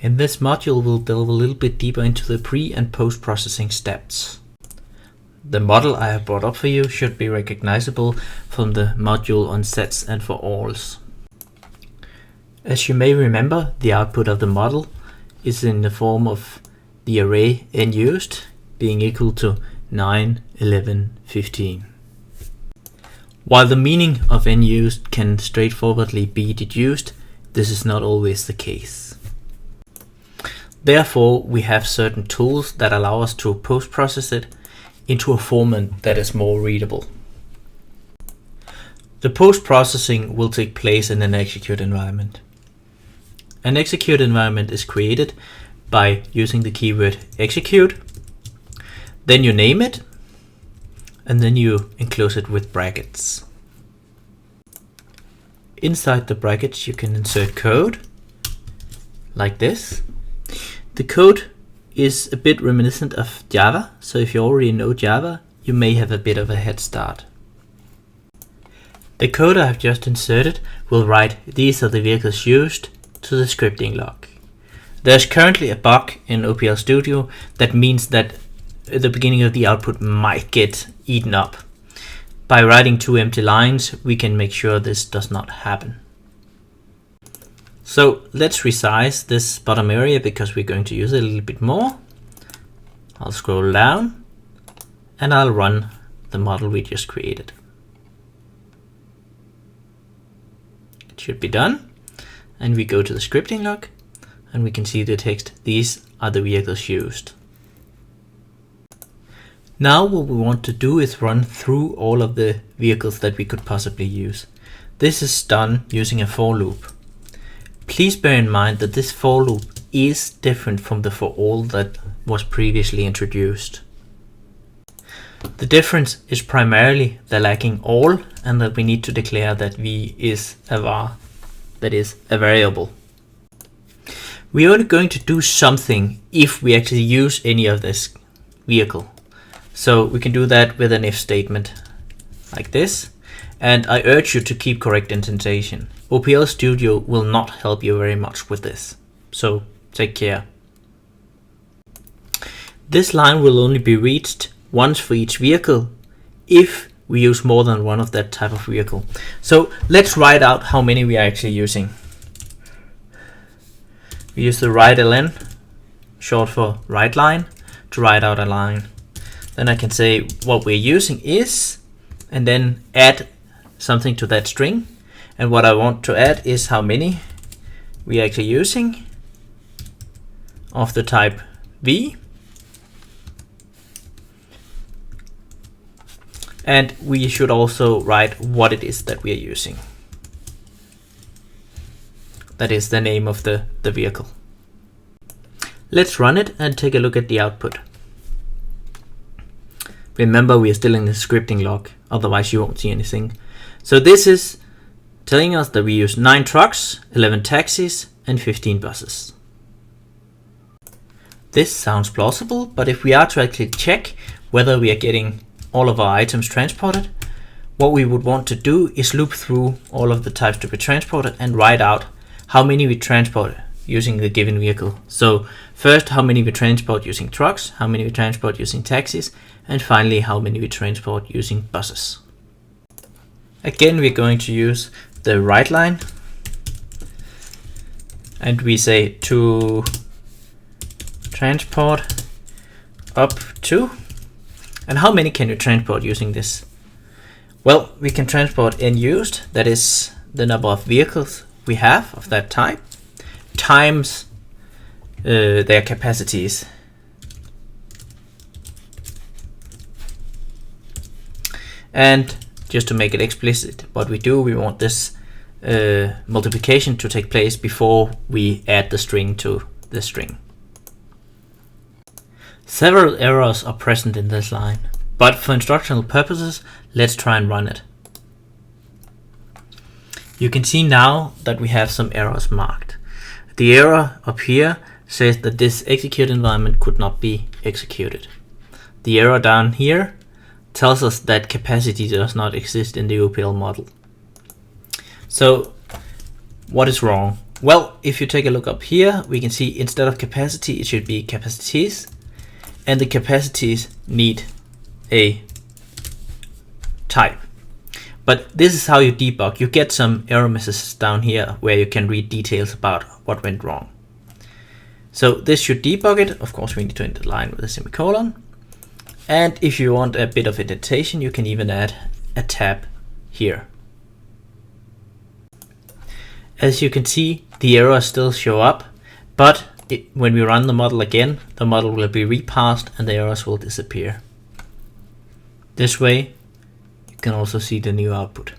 In this module, we'll delve a little bit deeper into the pre- and post-processing steps. The model I have brought up for you should be recognizable from the module on sets and for alls. As you may remember, the output of the model is in the form of the array n_used being equal to 9, 11, 15. While the meaning of n_used can straightforwardly be deduced, this is not always the case. Therefore, we have certain tools that allow us to post-process it into a format that is more readable. The post-processing will take place in an execute environment. An execute environment is created by using the keyword execute, then you name it, and then you enclose it with brackets. Inside the brackets you can insert code, like this. The code is a bit reminiscent of Java, so if you already know Java, you may have a bit of a head start. The code I have just inserted will write "these are the vehicles used" to the scripting log. There's currently a bug in OPL Studio that means that the beginning of the output might get eaten up. By writing 2 empty lines, we can make sure this does not happen. So let's resize this bottom area because we're going to use it a little bit more. I'll scroll down and I'll run the model we just created. It should be done. And we go to the scripting log and we can see the text, "these are the vehicles used." Now what we want to do is run through all of the vehicles that we could possibly use. This is done using a for loop. Please bear in mind that this for loop is different from the for all that was previously introduced. The difference is primarily the lacking all and that we need to declare that v is a var, that is a variable. We're only going to do something if we actually use any of this vehicle. So we can do that with an if statement like this. And I urge you to keep correct indentation. OPL Studio will not help you very much with this. So take care. This line will only be reached once for each vehicle if we use more than one of that type of vehicle. So let's write out how many we are actually using. We use the write_ln, short for write line, to write out a line. Then I can say what we're using is, and then add something to that string. And what I want to add is how many we are actually using of the type v. And we should also write what it is that we are using. That is the name of the vehicle. Let's run it and take a look at the output. Remember, we are still in the scripting log, otherwise you won't see anything. So this is telling us that we use 9 trucks, 11 taxis, and 15 buses. This sounds plausible, but if we are to actually check whether we are getting all of our items transported, what we would want to do is loop through all of the types to be transported and write out how many we transport using the given vehicle. So first, how many we transport using trucks, how many we transport using taxis, and finally how many we transport using buses. Again, we're going to use the write line and we say to transport up to, and how many can you transport using this? Well, we can transport n_used, that is the number of vehicles we have of that type, times their capacities. And just to make it explicit, what we do, we want this multiplication to take place before we add the string to the string. Several errors are present in this line, but for instructional purposes, let's try and run it. You can see now that we have some errors marked. The error up here says that this execute environment could not be executed. The error down here tells us that capacity does not exist in the OPL model. So what is wrong? Well, if you take a look up here, we can see instead of capacity, it should be capacities. And the capacities need a type. But this is how you debug. You get some error messages down here where you can read details about what went wrong. So this should debug it. Of course, we need to end the line with a semicolon. And if you want a bit of indentation, you can even add a tab here. As you can see, the errors still show up, but when we run the model again, the model will be reparsed and the errors will disappear. This way, you can also see the new output.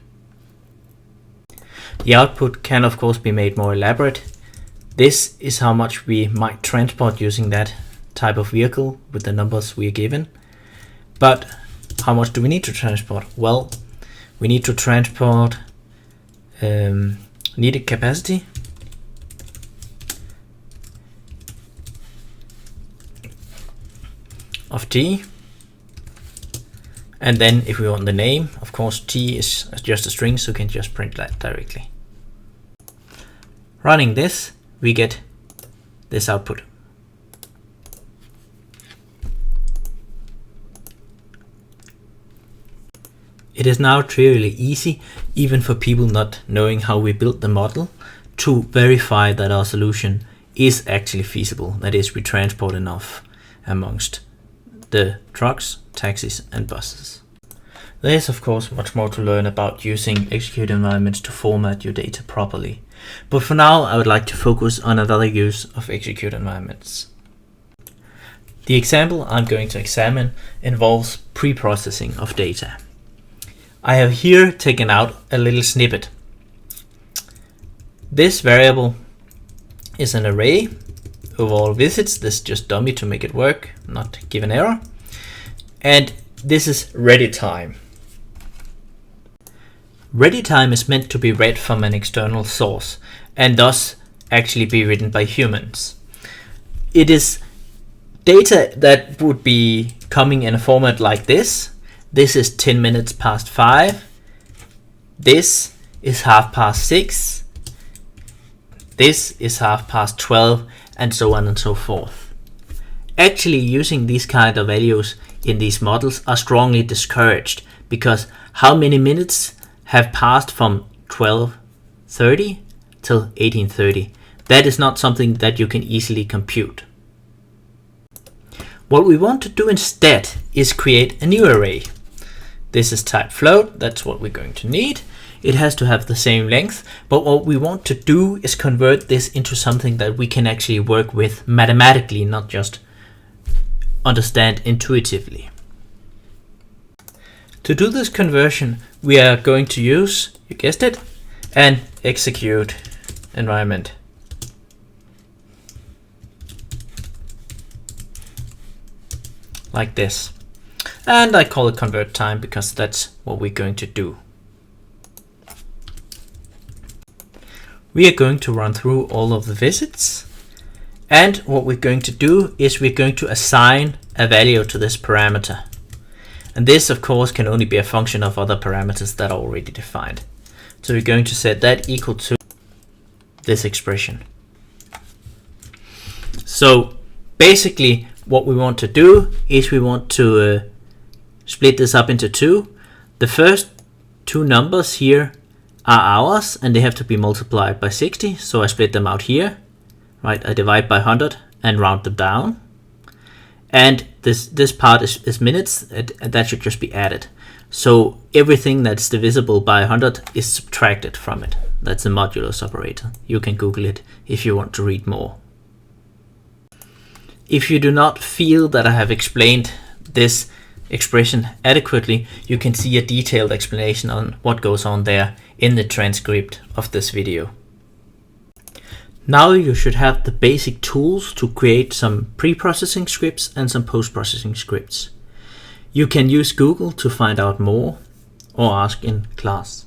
The output can of course be made more elaborate. This is how much we might transport using that type of vehicle with the numbers we are given. But how much do we need to transport? Well, we need to transport needed capacity of T, and then if we want the name, of course T is just a string, so we can just print that directly. Running this, we get this output. It is now trivially easy, even for people not knowing how we built the model, to verify that our solution is actually feasible. That is, we transport enough amongst the trucks, taxis and buses. There is of course much more to learn about using execute environments to format your data properly. But for now, I would like to focus on another use of execute environments. The example I'm going to examine involves pre-processing of data. I have here taken out a little snippet. This variable is an array of all visits. This is just dummy to make it work, not give an error. And this is ready time. Ready time is meant to be read from an external source and thus actually be written by humans. It is data that would be coming in a format like this. This is 10 minutes past 5. This is 6:30. This is 12:30, and so on and so forth. Actually, using these kind of values in these models are strongly discouraged, because how many minutes have passed from 12:30 till 18:30? That is not something that you can easily compute. What we want to do instead is create a new array. This is type float, that's what we're going to need. It has to have the same length, but what we want to do is convert this into something that we can actually work with mathematically, not just understand intuitively. To do this conversion, we are going to use, you guessed it, an execute environment. Like this. And I call it convert time because that's what we're going to do. We are going to run through all of the visits. And what we're going to do is we're going to assign a value to this parameter. And this, of course, can only be a function of other parameters that are already defined. So we're going to set that equal to this expression. So basically, what we want to do is we want to split this up into two. The first two numbers here are hours, and they have to be multiplied by 60. So I split them out here, right? I divide by 100 and round them down. And this part is minutes, and that should just be added. So everything that's divisible by 100 is subtracted from it. That's a modulus operator. You can Google it if you want to read more. If you do not feel that I have explained this expression adequately, you can see a detailed explanation on what goes on there in the transcript of this video. Now you should have the basic tools to create some pre-processing scripts and some post-processing scripts. You can use Google to find out more or ask in class.